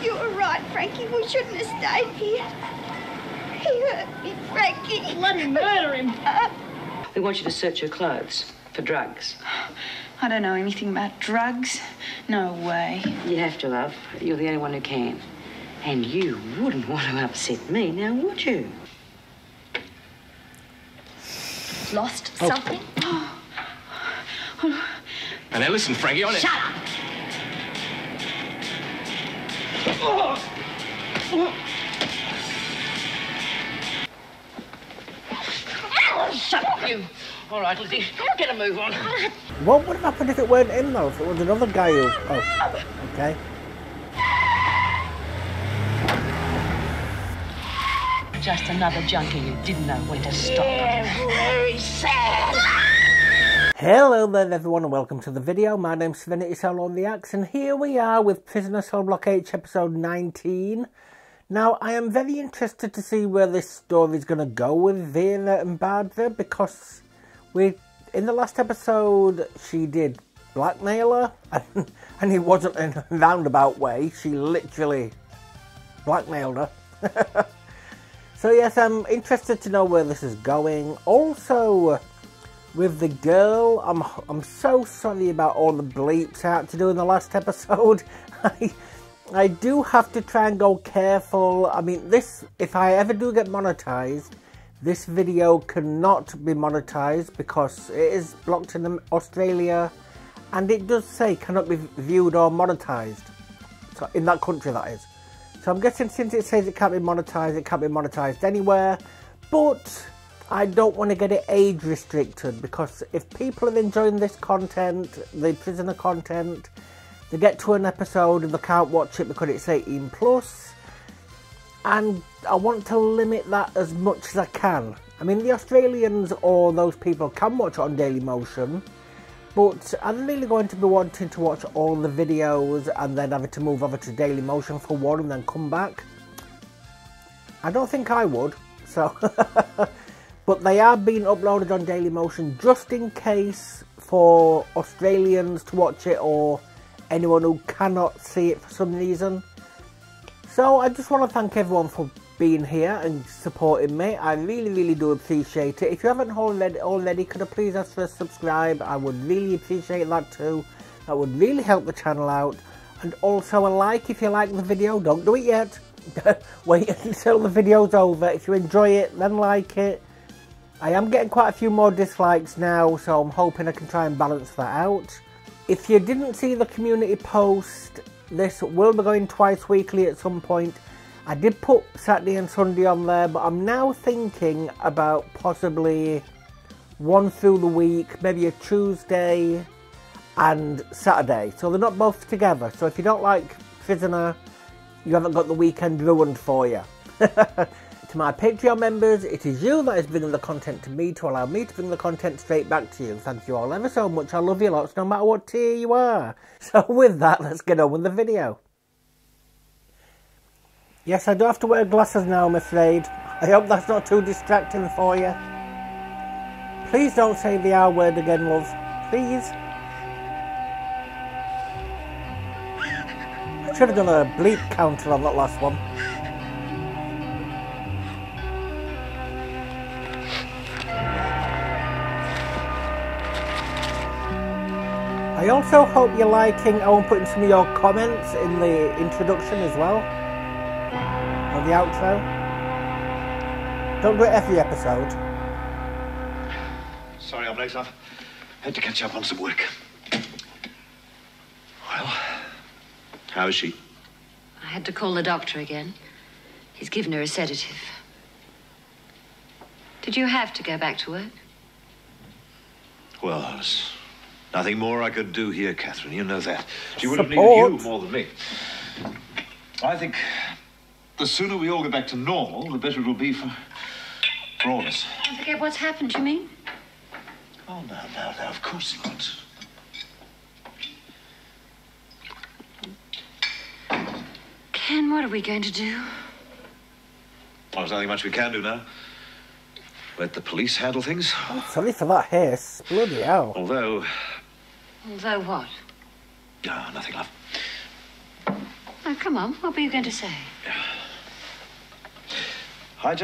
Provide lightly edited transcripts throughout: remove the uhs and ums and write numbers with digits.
You were right, Frankie. We shouldn't have stayed here. He hurt me, Frankie. Bloody murder him. We want you to search your clothes for drugs. I don't know anything about drugs. No way. You have to, love. You're the only one who can. And you wouldn't want to upset me, now would you? Lost something? And now listen, Frankie, on it. Shut up! Shut up, you. All right, Lizzie, get a move on. What would have happened if it weren't him, though? If it was another guy who... Oh, okay. Just another junkie who didn't know when to stop. Very sad. Hello there everyone and welcome to the video. My name's Serenity Soul on the Axe and here we are with Prisoner Cell Block H episode 19. Now I am very interested to see where this story is going to go with Vera and Barbara because in the last episode she did blackmail her and it wasn't in a roundabout way. She literally blackmailed her. So yes, I'm interested to know where this is going. Also, with the girl, I'm so sorry about all the bleeps I had to do in the last episode. I do have to try and go careful. I mean, if I ever do get monetized, this video cannot be monetized because it is blocked in Australia, and it does say cannot be viewed or monetized. So in that country, that is. So I'm guessing since it says it can't be monetized anywhere. But I don't want to get it age restricted because if people are enjoying this content, the prisoner content, they get to an episode and they can't watch it because it's 18 plus. And I want to limit that as much as I can. I mean, the Australians or those people can watch it on Dailymotion. But I'm really going to be wanting to watch all the videos and then having to move over to Dailymotion for one and then come back. I don't think I would, so... But they are being uploaded on Dailymotion just in case for Australians to watch it or anyone who cannot see it for some reason. So I just want to thank everyone for being here and supporting me. I really do appreciate it. If you haven't already, could I please ask for a subscribe? I would really appreciate that too. That would really help the channel out. And also a like if you like the video. Don't do it yet. Wait until the video's over. If you enjoy it, then like it. I am getting quite a few more dislikes now, so I'm hoping I can try and balance that out. If you didn't see the community post, this will be going twice weekly at some point. I did put Saturday and Sunday on there, but I'm now thinking about possibly one through the week, maybe a Tuesday and Saturday. So they're not both together. So if you don't like Prisoner, you haven't got the weekend ruined for you. To my Patreon members, it is you that is bringing the content to me to allow me to bring the content straight back to you. Thank you all ever so much. I love you lots no matter what tier you are. So with that, let's get on with the video. Yes, I do have to wear glasses now, I'm afraid. I hope that's not too distracting for you. Please don't say the R word again, love. Please. I should have done a bleep counter on that last one. I also hope you're liking, I want to put in some of your comments in the introduction as well. Or the outro. Don't do it every episode. Sorry I'm late. I've had to catch up on some work. Well, how is she? I had to call the doctor again. He's given her a sedative. Did you have to go back to work? Well, there's nothing more I could do here, Catherine. You know that. She would have needed you more than me. I think the sooner we all get back to normal, the better it will be for all of us. Don't forget what's happened, you mean? Oh, no, of course not. Ken, what are we going to do? Well, there's nothing much we can do now. Let the police handle things. I'm sorry for that hiss. Bloody hell. Although Although what? No, nothing, love. Oh, come on. What were you going to say? I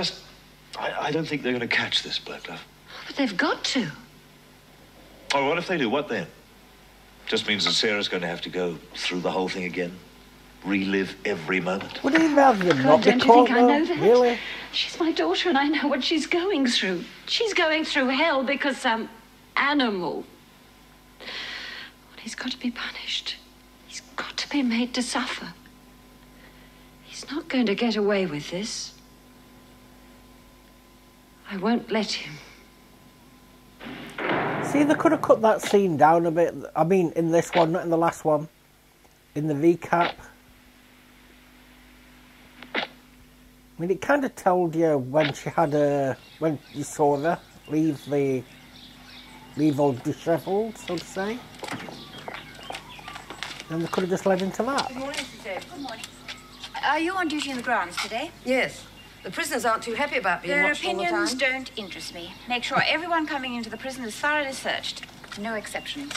don't think they're going to catch this bloke, love. But they've got to. Oh, what if they do? What then? Just means that Sarah's going to have to go through the whole thing again. Relive every moment. Would he rather than not be Don't you caught, think I know that? Really? She's my daughter and I know what she's going through. She's going through hell because some animal. Well, he's got to be punished. He's got to be made to suffer. He's not going to get away with this. I won't let him. See, they could have cut that scene down a bit. I mean, in this one, not in the last one. In the recap. I mean, it kind of told you when she had when you saw her leave all dishevelled, so to say. And they could have just led into that. Good morning, Mrs. Ed. Good morning. Are you on duty in the grounds today? Yes. The prisoners aren't too happy about being Their watched all the opinions time. don't interest me. Make sure everyone coming into the prison is thoroughly searched. No exceptions.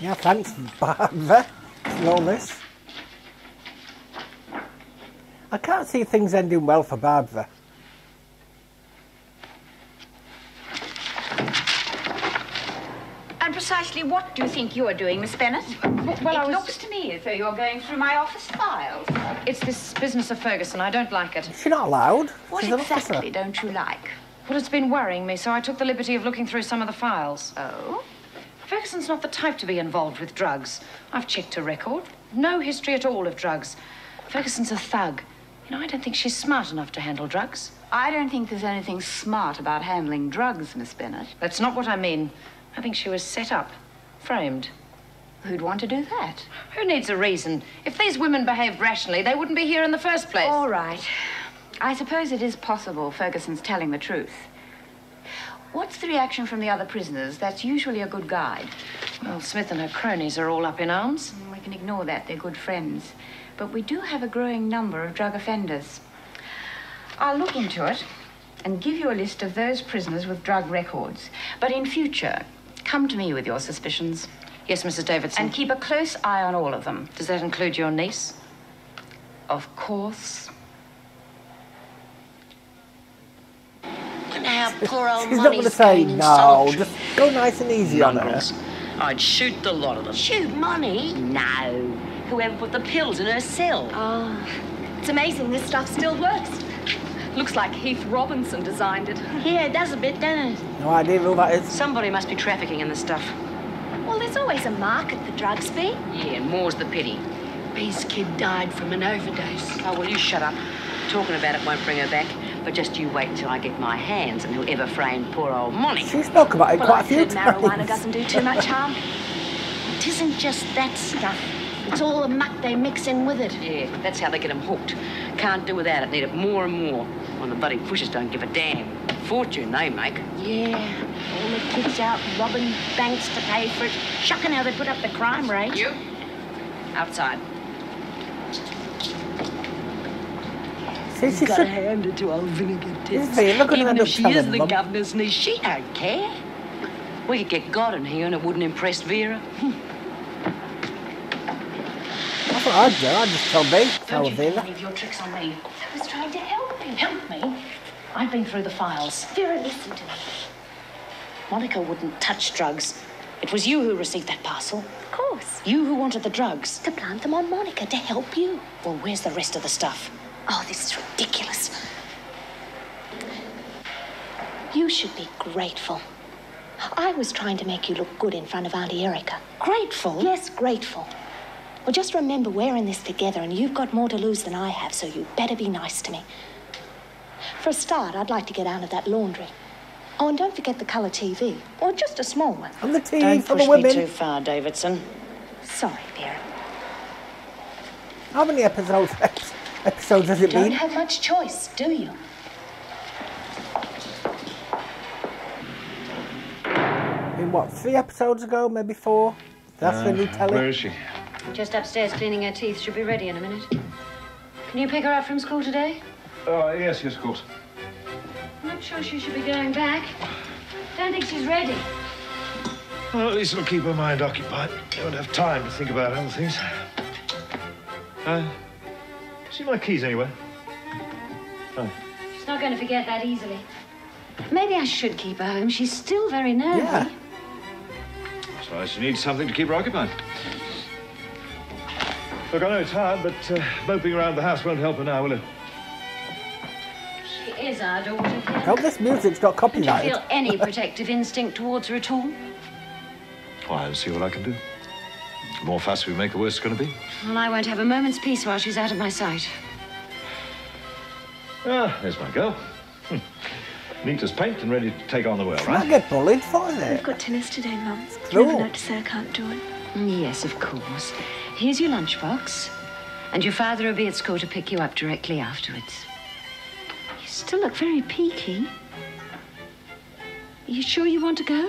Yeah, thanks, Barbara, for all this. I can't see things ending well for Barbara. And precisely what do you think you're doing, Miss Bennett? Well, it looks to me as though you're going through my office files. It's this business of Ferguson. I don't like it. Is she not allowed? What She's an exactly officer. don't you like? Well, it's been worrying me, so I took the liberty of looking through some of the files. Oh? Ferguson's not the type to be involved with drugs. I've checked her record. No history at all of drugs. Ferguson's a thug. You know, I don't think she's smart enough to handle drugs. I don't think there's anything smart about handling drugs, Miss Bennett. That's not what I mean. I think she was set up, framed. Who'd want to do that? Who needs a reason? If these women behaved rationally, they wouldn't be here in the first place. All right. I suppose it is possible Ferguson's telling the truth. What's the reaction from the other prisoners? That's usually a good guide. Well, Smith and her cronies are all up in arms. We can ignore that. They're good friends. But we do have a growing number of drug offenders. I'll look into it and give you a list of those prisoners with drug records. But in future, come to me with your suspicions. Yes, Mrs. Davidson. And keep a close eye on all of them. Does that include your niece? Of course. Now, poor old She's not going to say no. Just go nice and easy on her. I'd shoot the lot of them. Shoot Money? No. Whoever put the pills in her cell. Oh, it's amazing this stuff still works. Looks like Heath Robinson designed it. Yeah, it does a bit, doesn't it? No idea who that is. Somebody must be trafficking in the stuff. Well, there's always a market for drugs, Bea. Yeah, and more's the pity. Bea's kid died from an overdose. Oh, well, you shut up. Talking about it won't bring her back. But just you wait till I get my hands on whoever framed poor old Monty. She spoke about it Well, quite a I've few heard marijuana times. doesn't do too much harm. It isn't just that stuff. It's all the muck they mix in with it. Yeah, that's how they get them hooked. Can't do without it. Need it more and more. When the bloody pushers don't give a damn. Fortune they make. Yeah, all the kids out robbing banks to pay for it. Shocking how they put up the crime rate. You? Outside. See, she Gotta should... hand it to old Vinegar Tits. They're not going to Even end if up she telling is the them. governor's niece, she don't care. We could get God in here and it wouldn't impress Vera. That's what I'd do. I'd just tell me. Tell Don't you Vera. do any of your tricks on me. I was trying to help you. Help me? I've been through the files. Vera, listen to me. Monica wouldn't touch drugs. It was you who received that parcel. Of course. You who wanted the drugs. To plant them on Monica, to help you. Well, where's the rest of the stuff? Oh, this is ridiculous. You should be grateful. I was trying to make you look good in front of Auntie Erica. Grateful? Yes, grateful. Well, just remember we're in this together and you've got more to lose than I have, so you better be nice to me. For a start, I'd like to get out of that laundry. Oh, and don't forget the colour TV. Or just a small one. And the TV Don't for push the me women. too far, Davidson. Sorry, Vera. How many episodes has it Don't been? have much choice, do you? In what, 3 episodes ago? Maybe 4? That's the new telly. Where is she? Just upstairs cleaning her teeth. She'll be ready in a minute. Can you pick her up from school today? Oh, yes, of course. I'm not sure she should be going back. Don't think she's ready. Well, at least it'll keep her mind occupied. She won't have time to think about other things. See my keys anywhere? Oh. She's not going to forget that easily. Maybe I should keep her home. She's still very nervy. Yeah. So she needs something to keep her occupied. Look, I know it's hard, but moping around the house won't help her now, will it? She is our daughter, Ken. I hope this music's not Don't you copyrighted. feel any protective instinct towards her at all? Well, I'll see what I can do. The more fuss we make, the worse it's going to be. Well, I won't have a moment's peace while she's out of my sight. Ah, there's my girl. Neat as paint and ready to take on the world, I right? get bullied for We've it. got tennis today, Mum. Cool. Never noticed say I can't do it. Yes, of course. Here's your lunchbox. And your father will be at school to pick you up directly afterwards. You still look very peaky. Are you sure you want to go?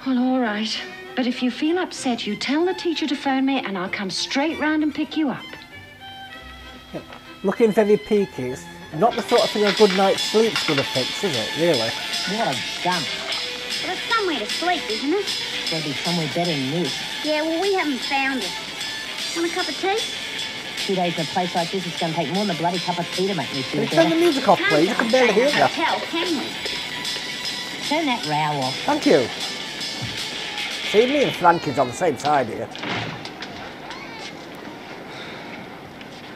Well, all right. But if you feel upset, you tell the teacher to phone me and I'll come straight round and pick you up. Looking very peaky. It's not the sort of thing a good night's sleep's going to fix, is it, really? What a dump. Well, there's somewhere to sleep, isn't there? There'll be somewhere better than this. Yeah, well, we haven't found it. Want a cup of tea? 2 days in a place like this, it's going to take more than a bloody cup of tea to make me Can feel you turn the better. music off, please? I can barely hear you. Hotel, can we? Turn that row off. Thank you. See, me and Frankie's on the same side here.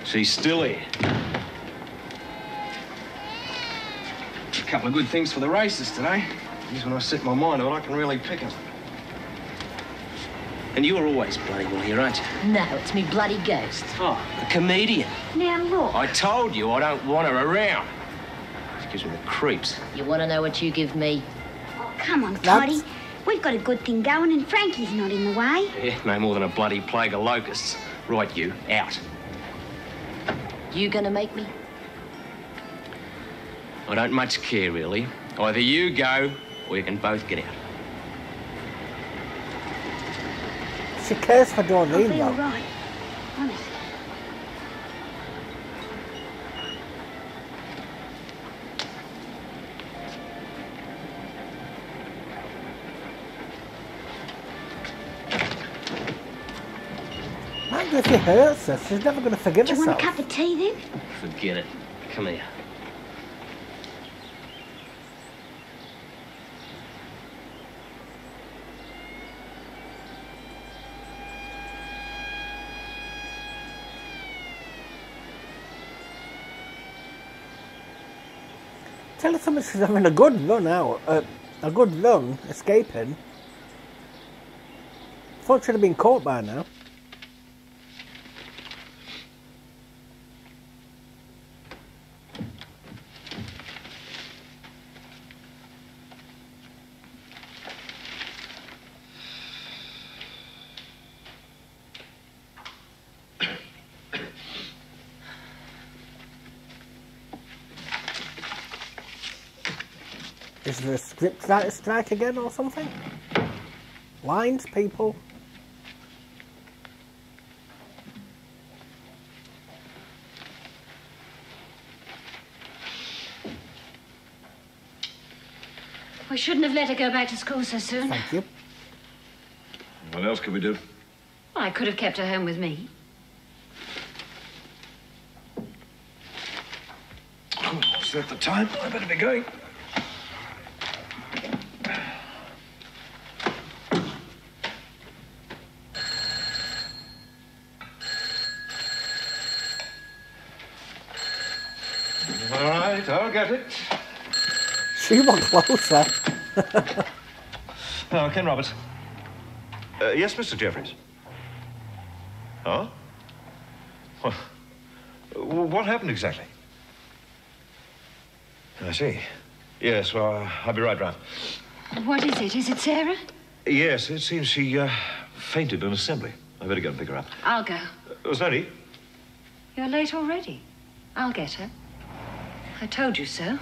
She's still here. A couple of good things for the races today. Just when I set my mind on it, I can really pick them. And you're always bloody well here, aren't you? No, it's me bloody ghost. Oh, the comedian. Now, look. I told you I don't want her around. She gives me the creeps. You want to know what you give me? Oh, come on, Toddy. We've got a good thing going and Frankie's not in the way. Yeah, no more than a bloody plague of locusts. Right, you, out. You gonna make me? I don't much care, really. Either you go, or you can both get out. She cares for I'll Doreen, be all though. right. Honest. Mind if he hurts her, she's never going to forgive Do you herself. want a cup of tea, then? Forget it. Come here. Tell her something, she's having a good run out. A good run, escaping. Thought she'd have been caught by now. Is there a script writer strike again or something? Lines, people? We shouldn't have let her go back to school so soon. Thank you. What else could we do? Well, I could have kept her home with me. Oh, is that the time? I better be going. All right, I'll get it. She went closer. Oh, Ken Roberts. Yes, Mr. Jeffries. Huh? What happened exactly? I see. Yes, well, I'll be right round. What is it? Is it Sarah? Yes, it seems she fainted in assembly. I better go and pick her up. I'll go. There's no need. You're late already. I'll get her. I told you so.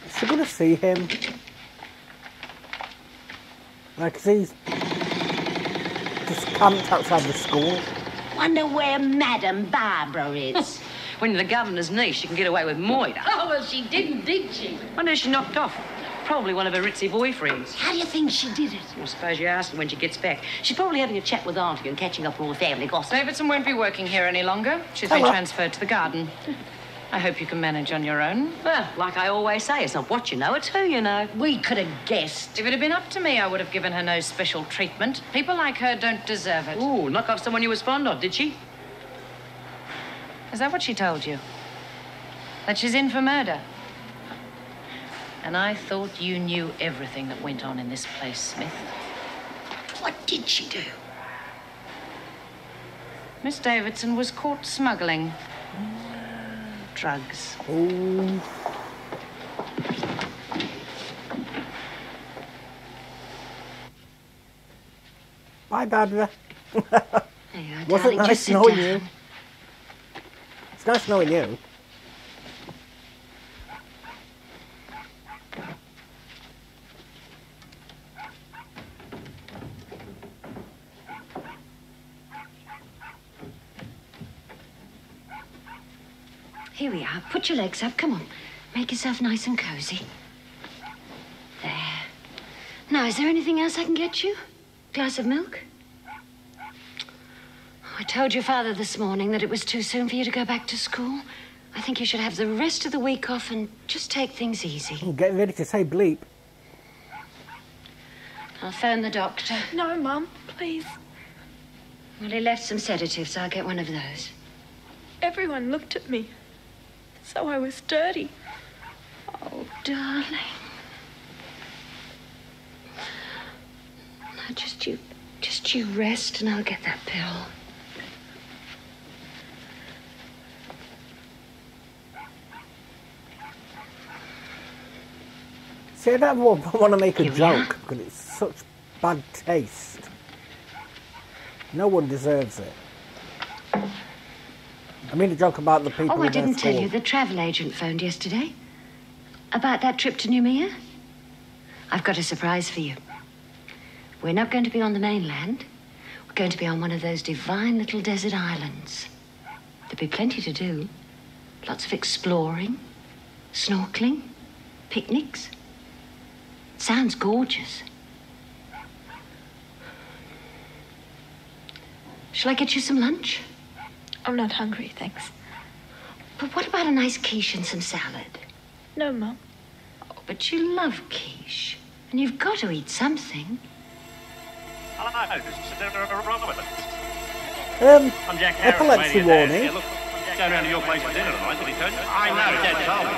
Is she going to see him? Like, he's just camped outside the school. Wonder where Madam Barbara is. When you're the governor's niece, she can get away with murder. Oh, well, she didn't, did she? Wonder if she knocked off. Probably one of her ritzy boyfriends. How do you think she did it? I suppose you asked her when she gets back. She's probably having a chat with Auntie and catching up on all the family gossip. Davidson won't be working here any longer. She's been transferred to the garden. I hope you can manage on your own. Well, like I always say, it's not what you know, it's who you know. We could have guessed. If it had been up to me, I would have given her no special treatment. People like her don't deserve it. Ooh, knock off someone you was fond of, did she? Is that what she told you? That she's in for murder? And I thought you knew everything that went on in this place, Smith. What did she do? Miss Davidson was caught smuggling drugs. Oh. Bye, Barbara. Wasn't nice knowing you. It's nice knowing you. Here we are. Put your legs up. Come on. Make yourself nice and cozy. There. Now, is there anything else I can get you? Glass of milk? I told your father this morning that it was too soon for you to go back to school. I think you should have the rest of the week off and just take things easy. I'm getting ready to say bleep. I'll phone the doctor. No, Mum, please. Well, he left some sedatives. I'll get one of those. Everyone looked at me. So I was dirty. Oh, darling. Now, just you rest and I'll get that pill. See, I don't want to make a joke because it's such bad taste. No one deserves it. I mean a joke about the people. Oh, I didn't tell you. The travel agent phoned yesterday. About that trip to Noumea. I've got a surprise for you. We're not going to be on the mainland. We're going to be on one of those divine little desert islands. There'll be plenty to do. Lots of exploring, snorkeling, picnics. Sounds gorgeous. Shall I get you some lunch? I'm not hungry, thanks. But what about a nice quiche and some salad? No, Mum. Oh, but you love quiche. And you've got to eat something. Hello, this is Robert. I'm Jack Harris. epilepsy warning. Yeah, look, I'm going round to your place for dinner tonight, did he tell you? I know, Dad told me.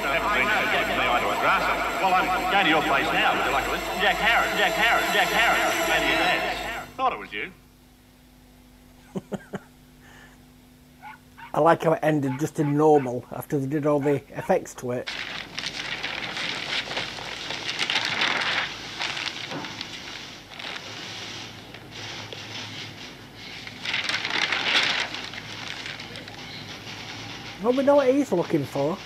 Never been to Jack and me eye to a grasser. Well, I'm going to your place now. Would you like to listen? Jack Harris. Going to your dad's. Thought it was you. I like how it ended just in normal after they did all the effects to it. Well, we know what he's looking for.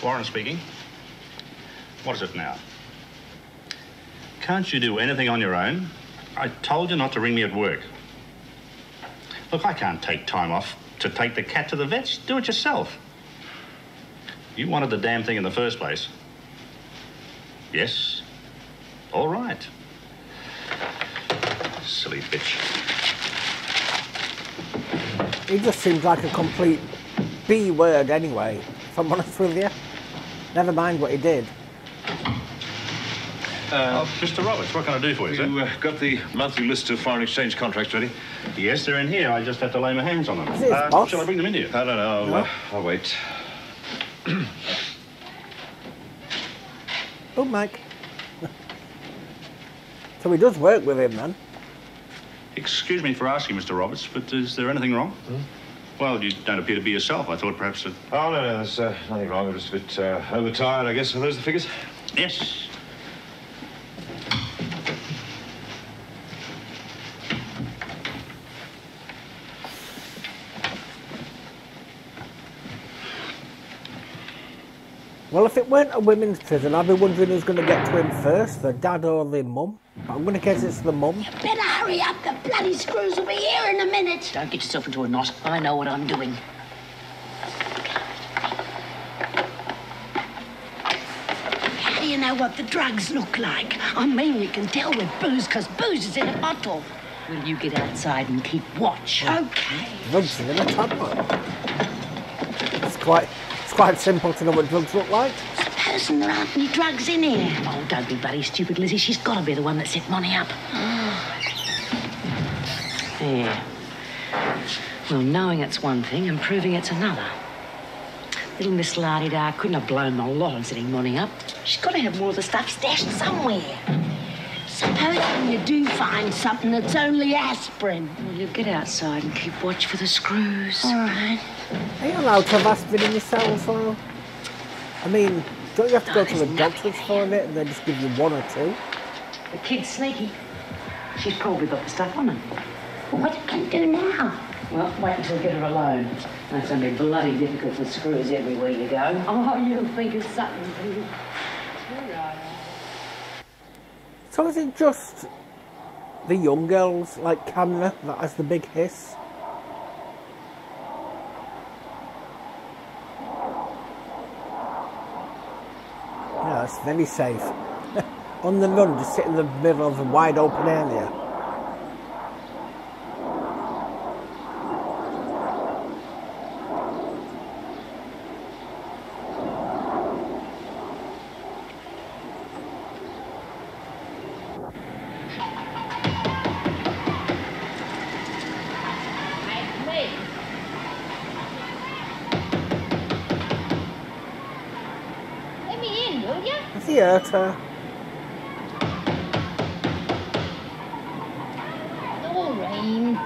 Warren speaking. What is it now? Can't you do anything on your own? I told you not to ring me at work. Look, I can't take time off to take the cat to the vets. Do it yourself. You wanted the damn thing in the first place. Yes? All right. Silly bitch. He just seems like a complete B word anyway, if I'm honest with you. Never mind what he did. Mr. Roberts, what can I do for you, sir? You got the monthly list of foreign exchange contracts ready? Yes, they're in here. I just have to lay my hands on them. Shall I bring them in here? No. I'll wait. Oh, Mike. So he does work with him, then? Excuse me for asking, Mr. Roberts, but is there anything wrong? Well, you don't appear to be yourself. I thought perhaps that... Oh, no, there's nothing wrong. I'm just a bit overtired, I guess. Are those the figures? Yes. Well, if it weren't a women's prison, I'd be wondering who's going to get to him first, the dad or the mum. But I'm going to guess it's the mum. Better hurry up, the bloody screws will be here in a minute. Don't get yourself into a knot. I know what I'm doing. How do you know what the drugs look like? I mean, you can tell with booze, because booze is in a bottle. Will you get outside and keep watch? Okay. Drugs are in a tumbler. It's quite simple to know what drugs look like. Supposing there aren't any drugs in here. Oh, don't be bloody stupid, Lizzie. She's got to be the one that set Monty up. Yeah. Well, knowing it's one thing and proving it's another. Little Miss La-di-da couldn't have blown the lot on setting Monty up. She's got to have more of the stuff stashed somewhere. Supposing you do find something that's only aspirin. Well, you get outside and keep watch for the screws. All right. Are you allowed to have aspirin in your cells, though? I mean, don't you have to go to the doctors for it and they just give you one or two? The kid's sneaky. She's probably got the stuff on her. Well, what can you do now? Well, wait until I get her alone. That's going to be bloody difficult with screws everywhere you go. Oh, you'll think of something. So is it just the young girls, like Camera, that has the big hiss? Yeah, it's very safe. On the run, just sit in the middle of a wide open area. Theatre. Doreen.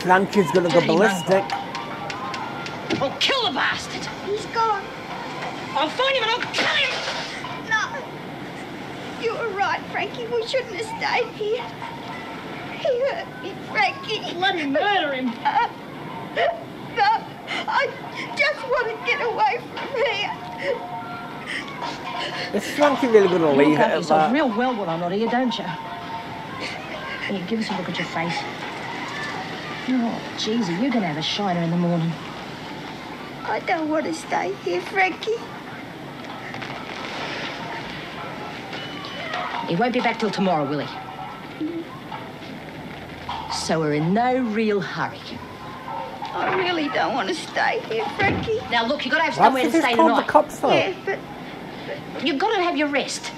Frankie's gonna go ballistic. I'll kill the bastard. He's gone. I'll find him and I'll kill him. No. You were right, Frankie. We shouldn't have stayed here. He hurt me, Frankie. Let me murder him. No, I just want to get away from here. Is Frankie really going to leave it at that? Real well when I'm not here, don't you? Here, give us a look at your face. Oh, Jeezy, you're going to have a shiner in the morning. I don't want to stay here, Frankie. He won't be back till tomorrow, will he? So we're in no real hurry. I really don't want to stay here, Frankie. Now, look, you've got to have somewhere to stay called tonight. The cops, though. Yeah, but you've got to have your rest.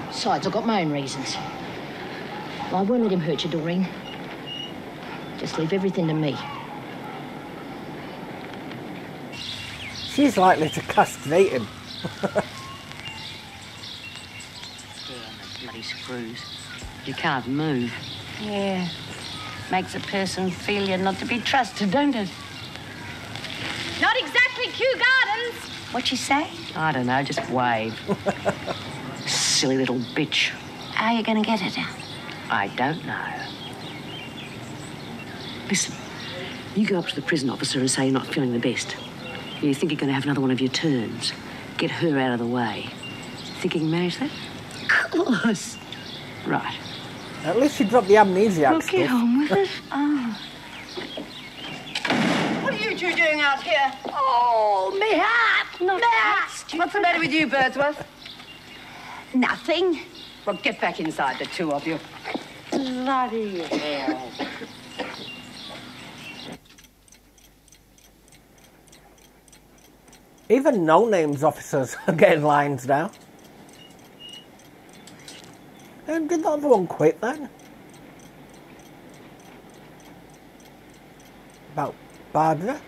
Besides, I've got my own reasons. Well, I won't let him hurt you, Doreen. Just leave everything to me. She's likely to castrate him. Bloody screws. You can't move. Yeah. Makes a person feel you're not to be trusted, don't it? not exactly Kew Gardens. What'd she say? I don't know, just wave. Silly little bitch. How are you going to get it out? I don't know. Listen, you go up to the prison officer and say you're not feeling the best. You think you're going to have another one of your turns. Get her out of the way. Think you can manage that? Of course. Right. At least she dropped the amnesiac Well, get on with it. Oh. What are you two doing out here? Oh, me hat! Not that. What's the matter with you, Birdsworth? Nothing. Well, get back inside, the two of you. Bloody hell. Even no-names officers are getting lines now. And did the other one quit then? About Barbara?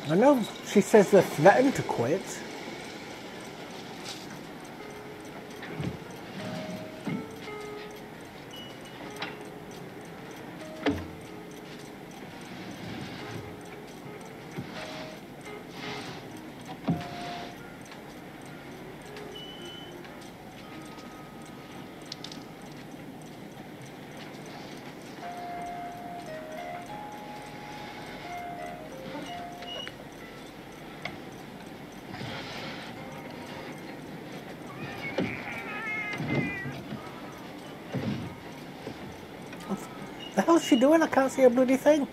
I know she says they're threatened to quit. hell's she doing? I can't see a bloody thing.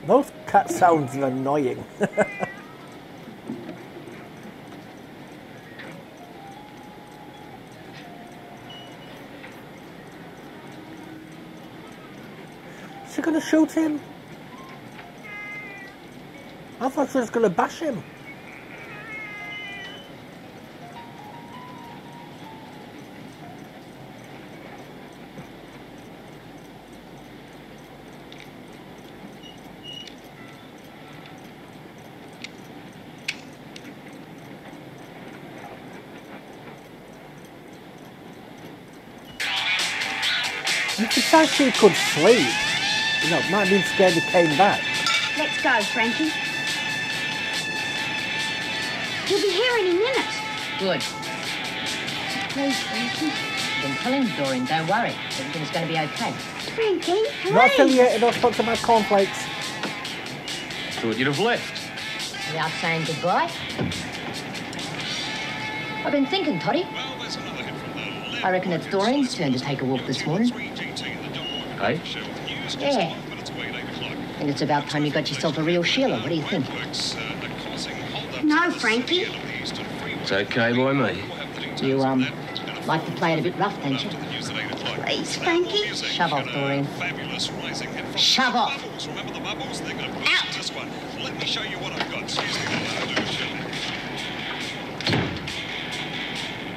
Those cat sounds are annoying. Is she going to shoot him? I thought she was going to bash him. Besides, she could sleep. You know, might have been scared he came back. Let's go, Frankie. He'll be here any minute. Good. Please, Frankie. Been telling Doreen, don't worry. Everything's going to be okay. Frankie, please. Not affiliated or sponsored by cornflakes. Thought you'd have left. Without saying goodbye. I've been thinking, Toddy. I reckon it's Doreen's turn to take a walk this morning. Hey? Yeah. And it's about time you got yourself a real Sheila. What do you think? No, Frankie. It's okay by me. You, like to play it a bit rough, don't you? Please, Frankie. Shove off, Doreen. Shove off. Out. Let me show you what I've got.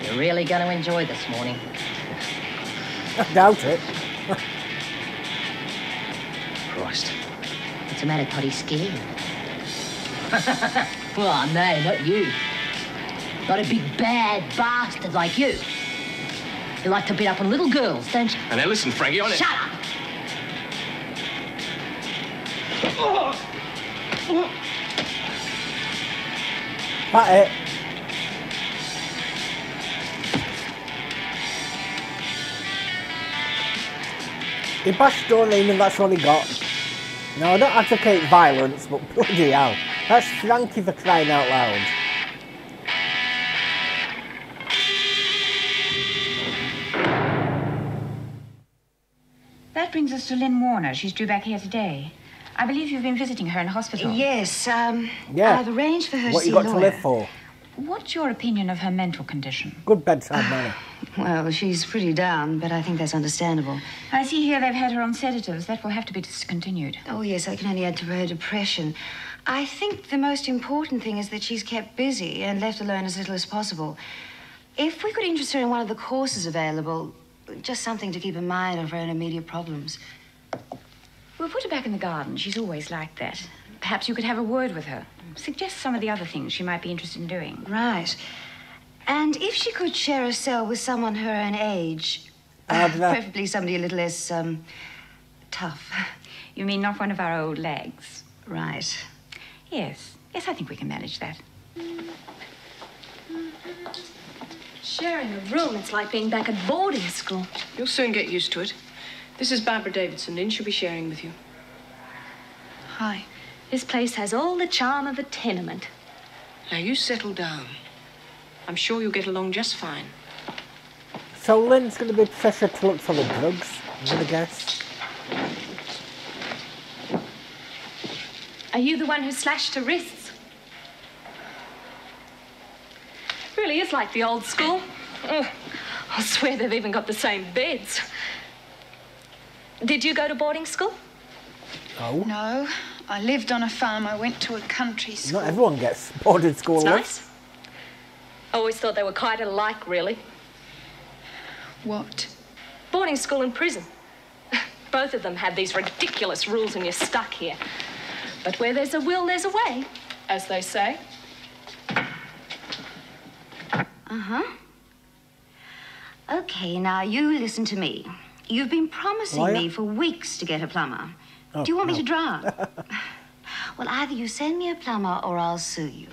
You're really going to enjoy this morning. I doubt it. Christ. What's the matter, Toddy? Scared? Oh, no, not you. Not a big bad bastard like you. You like to beat up on little girls, don't you? And now listen, Frankie, I... Shut up! That it. He bashed Doreen and that's all he got. No, I don't advocate violence, but bloody hell. That's Frankie for crying out loud. That brings us to Lynn Warner. She's due back here today. I believe you've been visiting her in hospital. Yes, Yeah. I've arranged for her What to see you got a to lawyer. live for? What's your opinion of her mental condition? Good bedside manner. Well, she's pretty down, but I think that's understandable. I see here they've had her on sedatives. That will have to be discontinued. Oh, yes, I can only add to her depression. I think the most important thing is that she's kept busy and left alone as little as possible. If we could interest her in one of the courses available, just something to keep in mind of her own immediate problems. We'll put her back in the garden. She's always like that. Perhaps you could have a word with her. Suggest some of the other things she might be interested in doing. Right. And if she could share a cell with someone her own age, preferably somebody a little less, tough. You mean not one of our old lags? Right. Yes. Yes, I think we can manage that. Sharing a room, it's like being back at boarding school. You'll soon get used to it. This is Barbara Davidson. Lynn she'll be sharing with you. Hi. This place has all the charm of a tenement. Now, you settle down. I'm sure you'll get along just fine. So Lynn's going to be pressured to look for the drugs, I'm going to guess. Are you the one who slashed her wrists? Really is like the old school. Oh, I swear they've even got the same beds. Did you go to boarding school? No. No. I lived on a farm. I went to a country school. Not everyone gets boarding school. It's nice. I always thought they were quite alike, really. What? Boarding school and prison. Both of them have these ridiculous rules and you're stuck here. But where there's a will, there's a way, as they say. Uh-huh. Okay, now you listen to me. You've been promising me for weeks to get a plumber. Oh, Do you want me no. to drown? Well, either you send me a plumber or I'll sue you.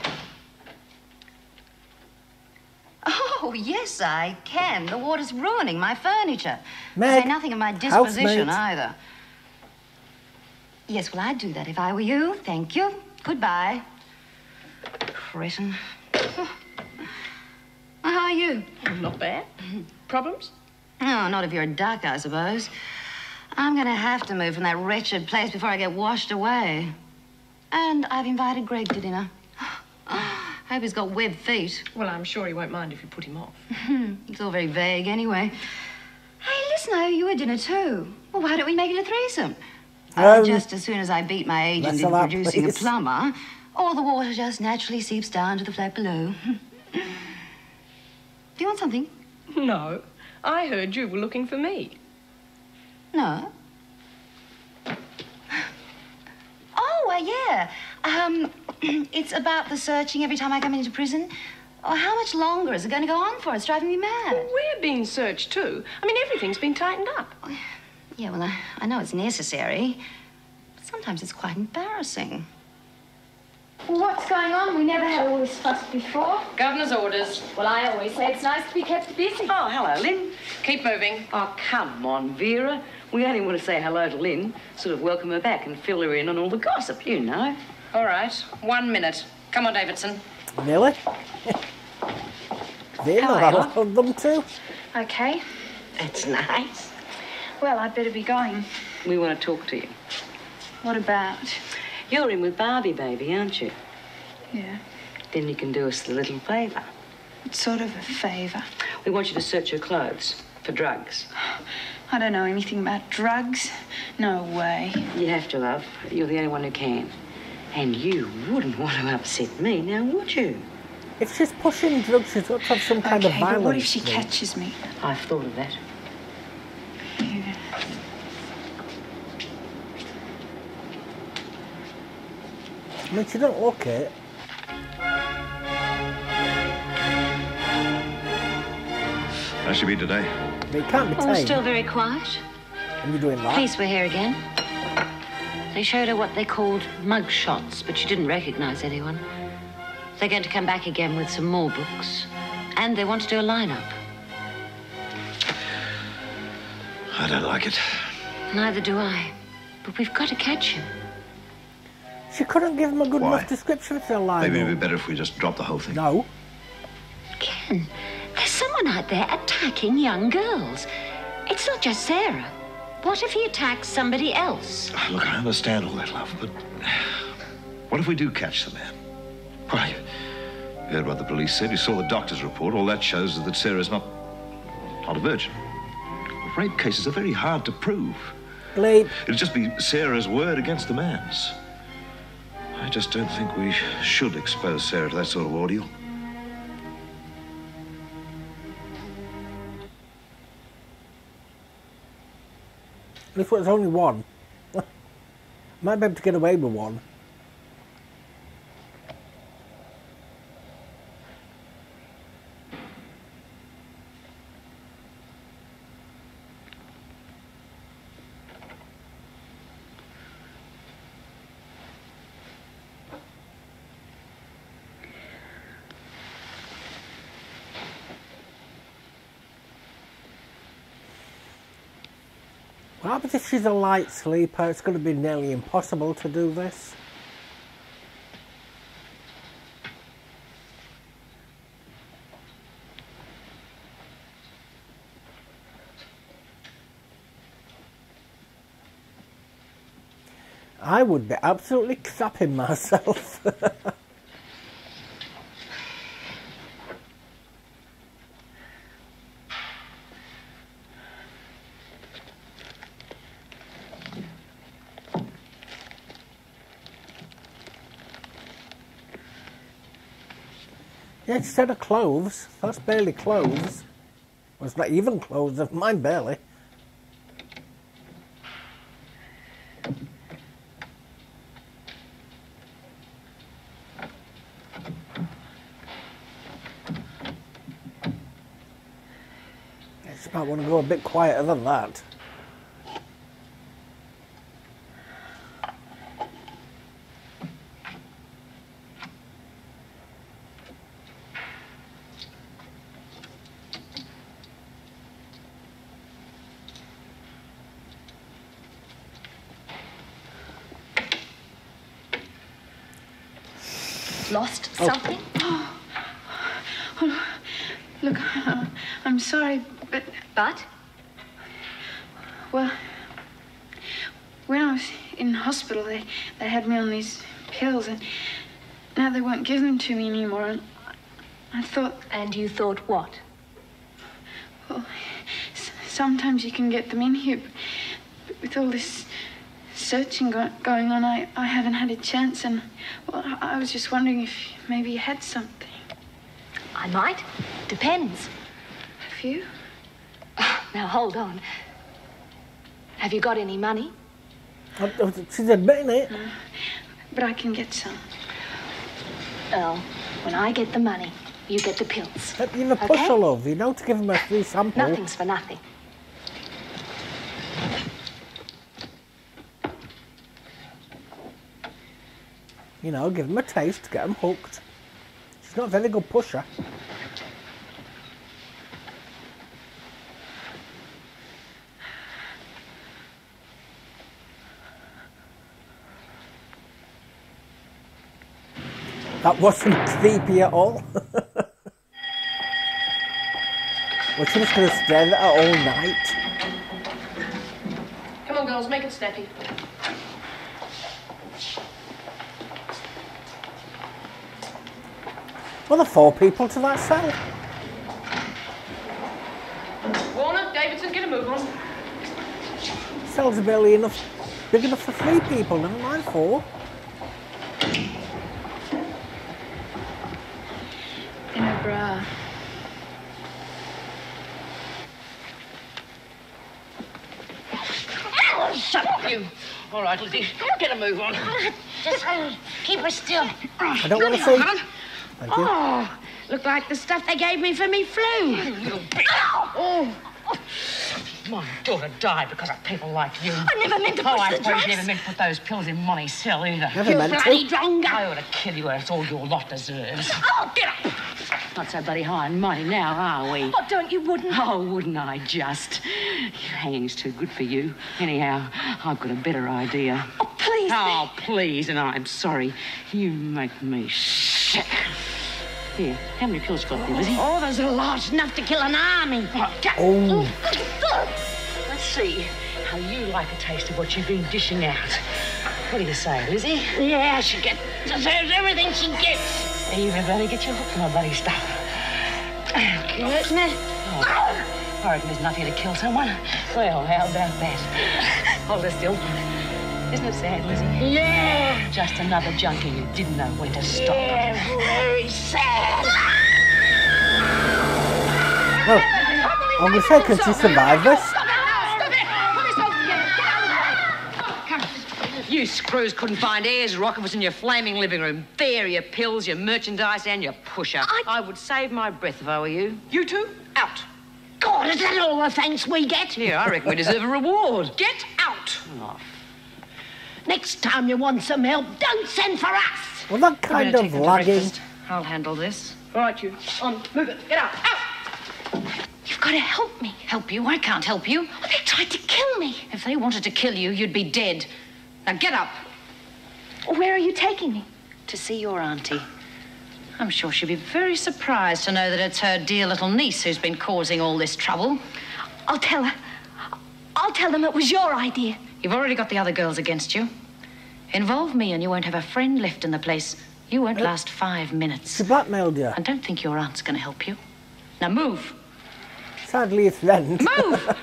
Oh, Oh, yes, I can. The water's ruining my furniture. Meg, Say nothing of my disposition housemate. either. Yes, well, I'd do that if I were you. Thank you. Goodbye. Cretin. Oh. Well, how are you? Not bad. Problems? No, not if you're a duck, I suppose. I'm going to have to move from that wretched place before I get washed away. And I've invited Greg to dinner. Hope he's got webbed feet. Well, I'm sure he won't mind if you put him off. It's all very vague anyway. Hey, listen, I owe you a dinner too. Well, why don't we make it a threesome? Just as soon as I beat my agent into producing a plumber, all the water just naturally seeps down to the flat below. Do you want something? No. I heard you were looking for me. No. Oh, yeah. It's about the searching every time I come into prison. Oh, how much longer is it going to go on for? It's driving me mad. Well, we're being searched too. I mean, everything's been tightened up. Yeah, well, I know it's necessary. But sometimes it's quite embarrassing. Well, what's going on? We never had all this fuss before. Governor's orders. Well, I always say it's nice to be kept busy. Oh, hello, Lynn. Keep moving. Oh, come on, Vera. We only want to say hello to Lynn, sort of welcome her back and fill her in on all the gossip, you know. All right. 1 minute. Come on, Davidson. Really? They know how to hold them too. Okay. That's nice. Well, I'd better be going. We want to talk to you. What about? You're in with Barbie, baby, aren't you? Yeah. Then you can do us a little favour. What sort of a favour? We want you to search her clothes for drugs. I don't know anything about drugs. No way. You have to, love. You're the only one who can. And you wouldn't want to upset me, now would you? If she's pushing drugs, she's got to have some kind of violence. But what if she thing. catches me? I've thought of that. Yeah. I mean, she don't look it. How's she been today? But it can't be Oh, tamed. still very quiet. And you're doing that. Police were here again. They showed her what they called mug shots, but she didn't recognize anyone. They're going to come back again with some more books. And they want to do a lineup. I don't like it. Neither do I. But we've got to catch him. She couldn't give him a good Why? enough description for a line. Maybe it'd be better if we just dropped the whole thing. No. Ken, there's someone out there attacking young girls. It's not just Sarah. What if he attacks somebody else? Look, I understand all that, love, but what if we do catch the man? Why, you heard what the police said. You saw the doctor's report. All that shows is that Sarah's not a virgin. Rape cases are very hard to prove. Bleep. It'll just be Sarah's word against the man's. I just don't think we should expose Sarah to that sort of ordeal. This one's only one. Might be able to get away with one. What happens if she's a light sleeper? It's going to be nearly impossible to do this. I would be absolutely crapping myself. Yeah, instead of clothes, that's barely clothes. Well, it's not even clothes, mine barely. I just might want to go a bit quieter than that. Lost something? Oh, look, I'm sorry, but... But? Well, when I was in hospital, they had me on these pills, and now they won't give them to me anymore, and I thought... And you thought what? Well, sometimes you can get them in here, but with all this searching going on, I haven't had a chance, and, well, I was just wondering if maybe you had something. I might. Depends. Have you? Now, hold on. Have you got any money? She's admitting it. No, but I can get some. Well, when I get the money, you get the pills. You're a pusher, love. You know to give him a free sample. Nothing's for nothing. You know, give him a taste, get him hooked. She's not a very good pusher. That wasn't creepy at all. We're just going to stare at her all night. Come on, girls, make it snappy. Well, there are 4 people to that cell. Warner, Davidson, get a move on. Cell's barely enough, big enough for 3 people, never mind 4. In a bra. Shut up, you. All right, Lizzie, get a move on. Just keep her still. I don't want to see. Thank you. Oh, look like the stuff they gave me for me flu. You little bitch. Oh. My daughter died because of people like you. I never meant to push I the suppose drugs. you never meant to put those pills in Molly's cell either. Never meant to. Bloody drongo. I ought to kill you, that's all your lot deserves. Oh, get up. Not so bloody high and mighty now, are we? Oh, don't you wouldn't? Oh, wouldn't I just? Hanging's too good for you. Anyhow, I've got a better idea. Oh, please. Oh, please, and I'm sorry. You make me sick. Here, how many pills you got there, Lizzie? Oh, there's a large enough to kill an army. Oh. Let's see how you like a taste of what you've been dishing out. What do you say, Lizzie? Yeah, she deserves everything she gets. Even if only get you hooked on my bloody stuff. Isn't it? Oh, I reckon there's enough here to kill someone. Well, how about that? Hold her still. Isn't it sad, Lizzie? Yeah. Just another junkie who didn't know when to stop. Yeah, very sad. Well, I'm going to say, can she survive this? You screws couldn't find airs. Rocket was in your flaming living room. There are your pills, your merchandise, and your pusher. I would save my breath if I were you. You two, out. God, is that all the thanks we get? Here, I reckon we deserve a reward. Get out. Oh, Next time you want some help, don't send for us. Well, that kind of lagging. I'll handle this. All right, you. On, move it. Get out. Out. You've got to help me. Help you? I can't help you. Oh, they tried to kill me. If they wanted to kill you, you'd be dead. Now get up. Where are you taking me? To see your auntie. I'm sure she'll be very surprised to know that it's her dear little niece who's been causing all this trouble. I'll tell her. I'll tell them it was your idea. You've already got the other girls against you. Involve me and you won't have a friend left in the place. You won't last 5 minutes. She blackmailed you. I don't think your aunt's going to help you. Now move. Sadly, it's rent. Move!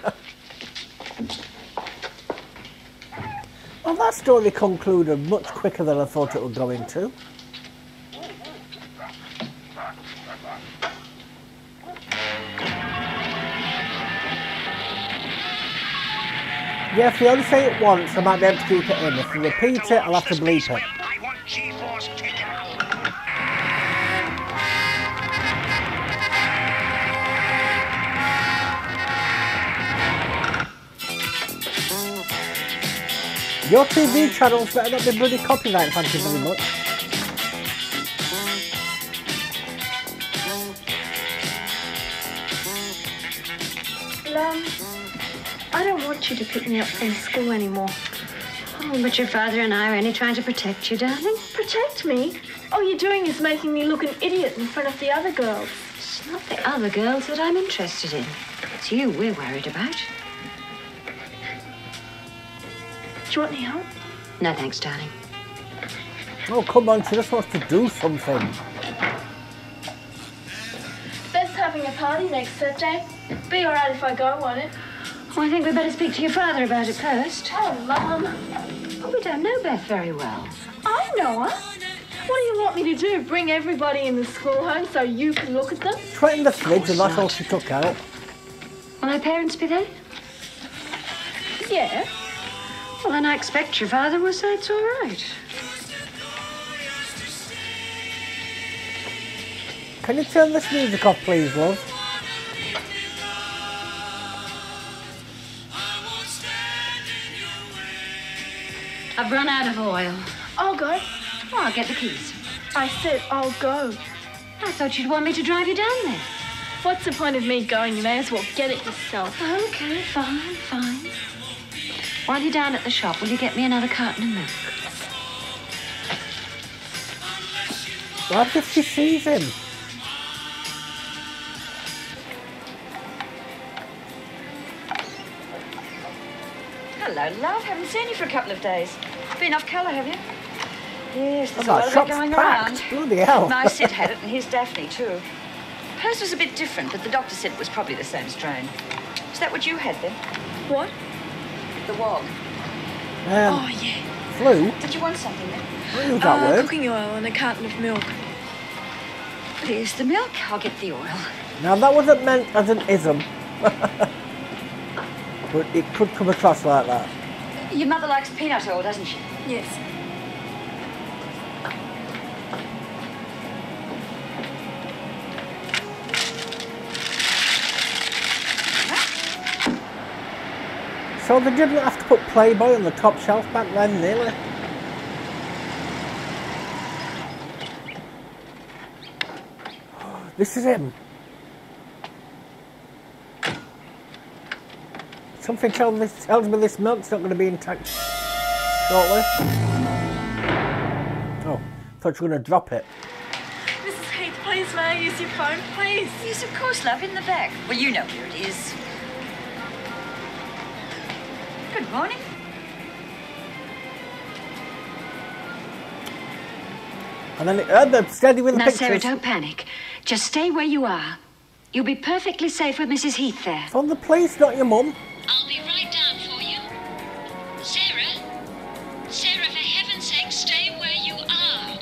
Well, that story concluded much quicker than I thought it would go into. Yeah, if you only say it once, I might be able to keep it in. If you repeat it, I'll have to bleep it. I want G-Force taken out. Your TV channels better not be bloody copyright, thank you very much. Well, I don't want you to pick me up from school anymore. Oh, but your father and I are only trying to protect you, darling. Protect me? All you're doing is making me look an idiot in front of the other girls. It's not the other girls that I'm interested in. It's you we're worried about. Do you want any help? No, thanks, darling. Oh, come on, she just wants to do something. Beth's having a party next Saturday. Be all right if I go, won't it? Well, I think we'd better speak to your father about it first. Oh, Mum. Well, we don't know Beth very well. I know her. What do you want me to do? Bring everybody in the school home so you can look at them? Try it in the fridge and that's all she took out. Will her parents be there? Yeah. Well, then I expect your father will say it's all right. Can you turn this music off, please, love? I've run out of oil. I'll go. Oh, I'll get the keys. I said I'll go. I thought you'd want me to drive you down there. What's the point of me going? You may as well get it yourself. Okay, fine. While you're down at the shop, will you get me another carton of milk? What if she sees him? Hello, love. Haven't seen you for a couple of days. Been off colour, have you? Yes, there's Oh, a lot of it shop's going packed. around. Bloody hell. My Sid had it, and his Daphne, too. Hers was a bit different, but the doctor said it was probably the same strain. Is that what you had, then? What? The wog. Oh, yeah. Flu? Did you want something, then? What is that word? Cooking oil and a carton of milk. There's the milk. I'll get the oil. Now, that wasn't meant as an ism. But it could come across like that. Your mother likes peanut oil, doesn't she? Yes. So they didn't have to put Playboy on the top shelf back then, nearly. This is him. Something tells me this milk's not going to be intact shortly. Oh, thought you were going to drop it. Mrs. Heath, please, may I use your phone, please? Yes, of course, love, in the back. Well, you know where it is. Good morning. And then they're steady with the Now, pictures. Sarah, don't panic. Just stay where you are. You'll be perfectly safe with Mrs. Heath there. From the police, not your mum. I'll be right down for you. Sarah? Sarah, for heaven's sake, stay where you are.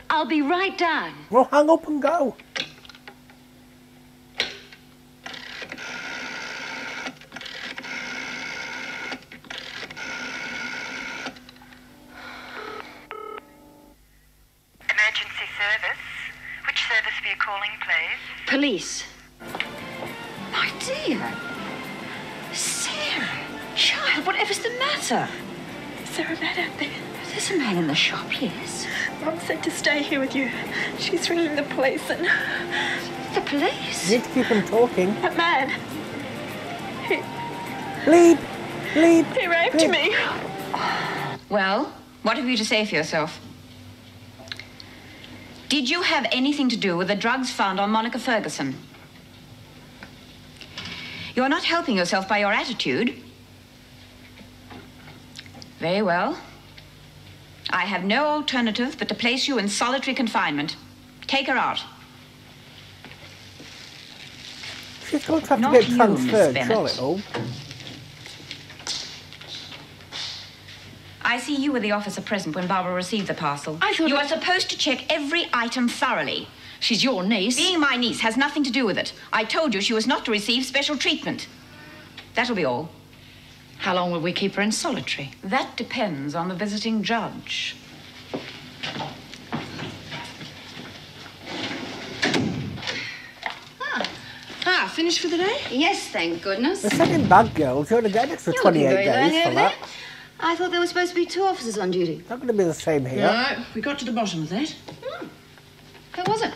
I'll be right down. Well, hang up and go. Emergency service. Which service were you calling, please? Police. My dear. Sarah. Child, whatever's the matter? Is there a man out there? There's a man in the shop, yes. Mum said to stay here with you. She's ringing the police and... The police? You need to keep them talking. That man. Bleep! Bleep! He raped bleep. me. Well, what have you to say for yourself? Did you have anything to do with the drugs found on Monica Ferguson? You're not helping yourself by your attitude. Very well. I have no alternative but to place you in solitary confinement. Take her out. She's going to have Not to get you, transferred, Miss surely. Bennett. Oh. I see you were the officer present when Barbara received the parcel. I thought you are supposed to check every item thoroughly. She's your niece. Being my niece has nothing to do with it. I told you she was not to receive special treatment. That'll be all. How long will we keep her in solitary? That depends on the visiting judge. Finished for the day? Yes, thank goodness. They're sending bad girls. You're going to get an extra You're looking 28 very lonely days for over that. there. I thought there were supposed to be 2 officers on duty. It's not going to be the same here. No, we got to the bottom of that. Who was it?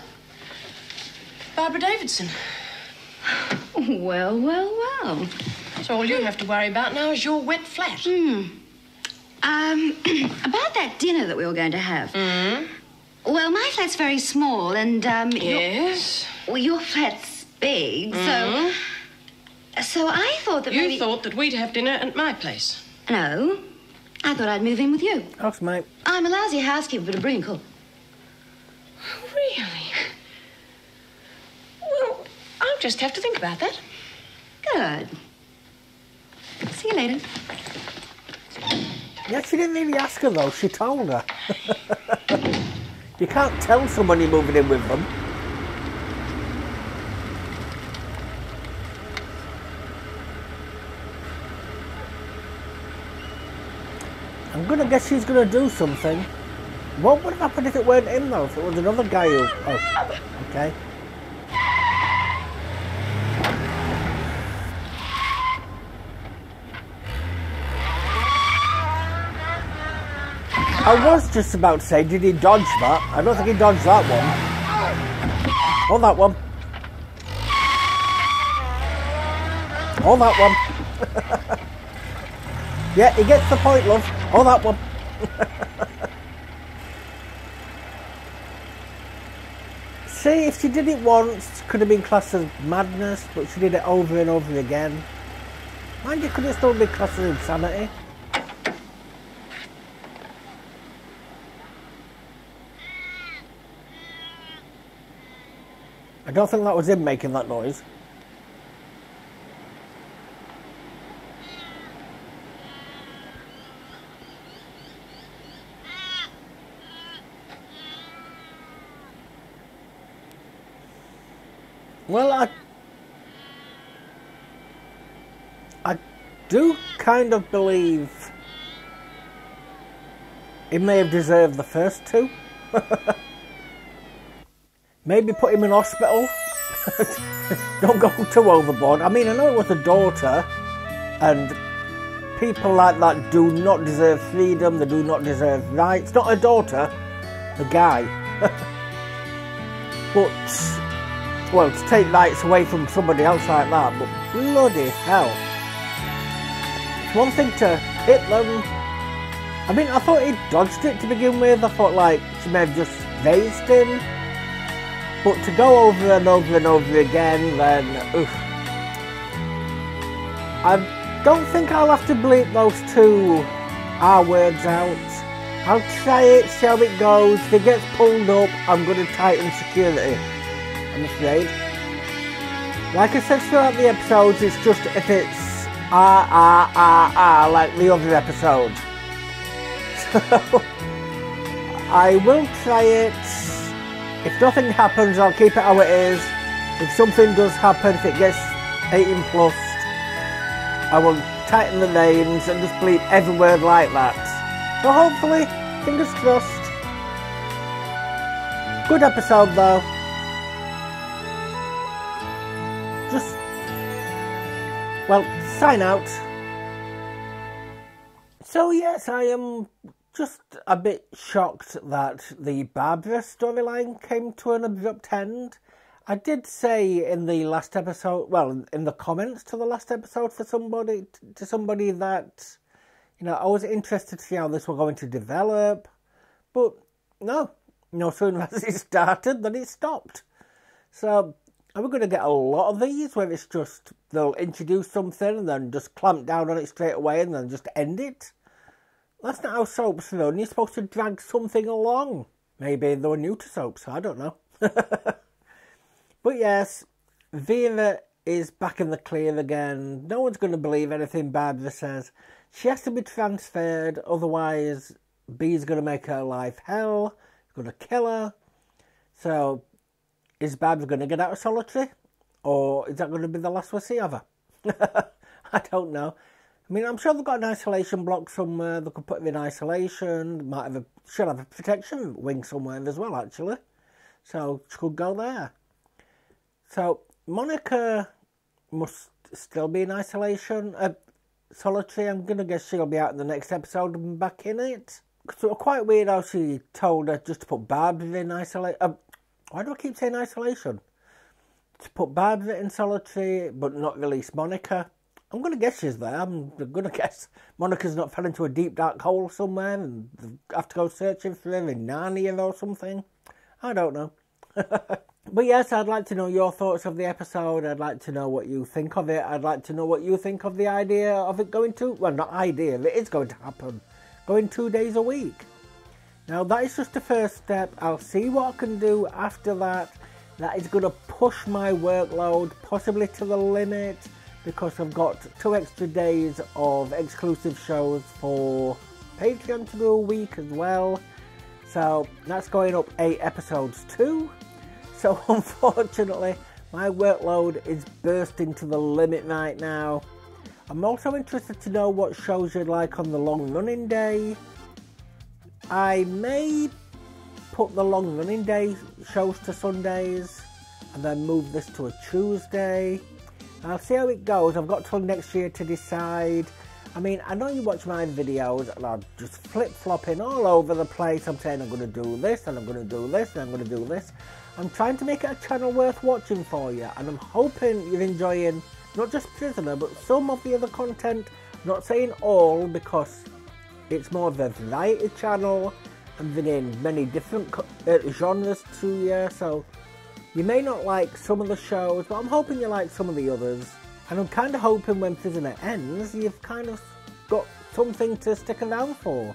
Barbara Davidson. Well, well, well. So all you have to worry about now is your wet flat. About that dinner that we were going to have. Well, my flat's very small, and, Yes? your flat's big, Mhm. So I thought that You thought that we'd have dinner at my place. No. I thought I'd move in with you. Thanks, mate. I'm a lousy housekeeper, but a brilliant cook. Really? Well, I'll just have to think about that. Good. See you later. Yeah, she didn't really ask her, though. She told her. You can't tell someone you're moving in with them. I'm gonna guess she's gonna do something. What would have happened if it weren't him, though? If it was another guy who... Oh, okay. I was just about to say, did he dodge that? I don't think he dodged that one. Or that one. Or that one. Yeah, he gets the point, love. Or that one. See, if she did it once, it could have been classed as madness, but she did it over and over again. Mind you, could it still be classed as insanity? I don't think that was him making that noise. Well, I do kind of believe he may have deserved the first two. Maybe put him in hospital. Don't go too overboard. I mean, I know it was a daughter, and people like that do not deserve freedom, they do not deserve rights. Not a daughter, the guy. But, well, to take rights away from somebody else like that, but bloody hell. It's one thing to hit them. I mean, I thought he dodged it to begin with. I thought, like, she may have just grazed him. But to go over and over and over again, then, oof. I don't think I'll have to bleep those two R words out. I'll try it, see how it goes. If it gets pulled up, I'm going to tighten security, I'm afraid. Like I said throughout the episodes, it's just if it's like the other episode. So, I will try it. If nothing happens, I'll keep it how it is. If something does happen, if it gets 18 plus, I will tighten the names and just bleep every word like that. So hopefully, fingers crossed. Good episode though. Just, well, sign out. So yes, I am just a bit shocked that the Barbara storyline came to an abrupt end. I did say in the last episode, well, in the comments to the last episode for somebody, to somebody that, you know, I was interested to see how this was going to develop, but no sooner as it started than it stopped. So, are we going to get a lot of these where it's just, they'll introduce something and then just clamp down on it straight away and then just end it? That's not how soaps run. You're supposed to drag something along. Maybe they were new to soaps, I don't know. But yes, Vera is back in the clear again. No one's going to believe anything Barbara says. She has to be transferred, otherwise B's going to make her life hell. He's going to kill her. So, is Barbara going to get out of solitary? Or is that going to be the last we see of her? I don't know. I mean, I'm sure they've got an isolation block somewhere. They could put it in isolation. Should have a protection wing somewhere as well, actually. So, she could go there. So, Monica must still be in isolation. Solitary, I'm going to guess she'll be out in the next episode and back in it. So, it was quite weird how she told her just to put Barbara in isolation. Why do I keep saying isolation? To put Barbara in solitary, but not release Monica. I'm going to guess she's there. I'm going to guess Monica's not fell into a deep, dark hole somewhere and have to go searching for her in Narnia or something. I don't know. But yes, I'd like to know your thoughts of the episode. I'd like to know what you think of it. I'd like to know what you think of the idea of it going to... Well, not idea, it is going to happen. Going 2 days a week. Now, that is just the first step. I'll see what I can do after that. That is going to push my workload possibly to the limit, because I've got 2 extra days of exclusive shows for Patreon to do a week as well. So that's going up 8 episodes too. So unfortunately, my workload is bursting to the limit right now. I'm also interested to know what shows you'd like on the long running day. I may put the long running day shows to Sundays and then move this to a Tuesday. I'll see how it goes. I've got till next year to decide. I mean, I know you watch my videos and I'm just flip-flopping all over the place. I'm saying I'm going to do this and I'm going to do this and I'm going to do this. I'm trying to make it a channel worth watching for you, and I'm hoping you're enjoying not just Prisoner but some of the other content. I'm not saying all, because it's more of a variety channel and bringing many different genres to you, so you may not like some of the shows, but I'm hoping you like some of the others. And I'm kind of hoping when Prisoner ends, you've kind of got something to stick around for.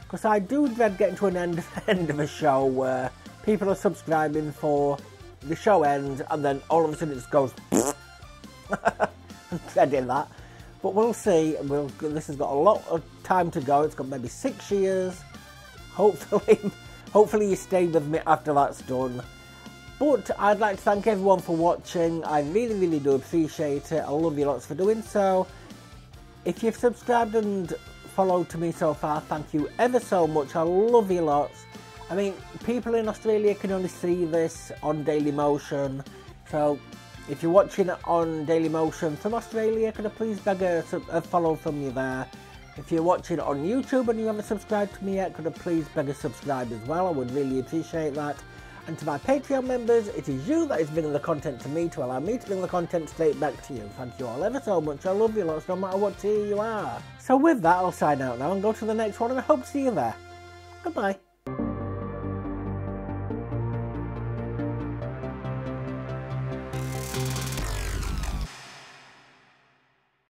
Because I do dread getting to an end of a show where people are subscribing for the show ends and then all of a sudden it just goes I'm dreading that. But we'll see. This has got a lot of time to go. It's got maybe 6 years. Hopefully you stay with me after that's done. But I'd like to thank everyone for watching. I really do appreciate it. I love you lots for doing so. If you've subscribed and followed to me so far, thank you ever so much. I love you lots. I mean, people in Australia can only see this on Dailymotion. So if you're watching it on Dailymotion from Australia, could I please beg a follow from you there? If you're watching it on YouTube and you haven't subscribed to me yet, could I please beg a subscribe as well? I would really appreciate that. And to my Patreon members, it is you that is bringing the content to me to allow me to bring the content straight back to you. Thank you all ever so much. I love you lots, no matter what tier you are. So with that, I'll sign out now and go to the next one, and I hope to see you there. Goodbye.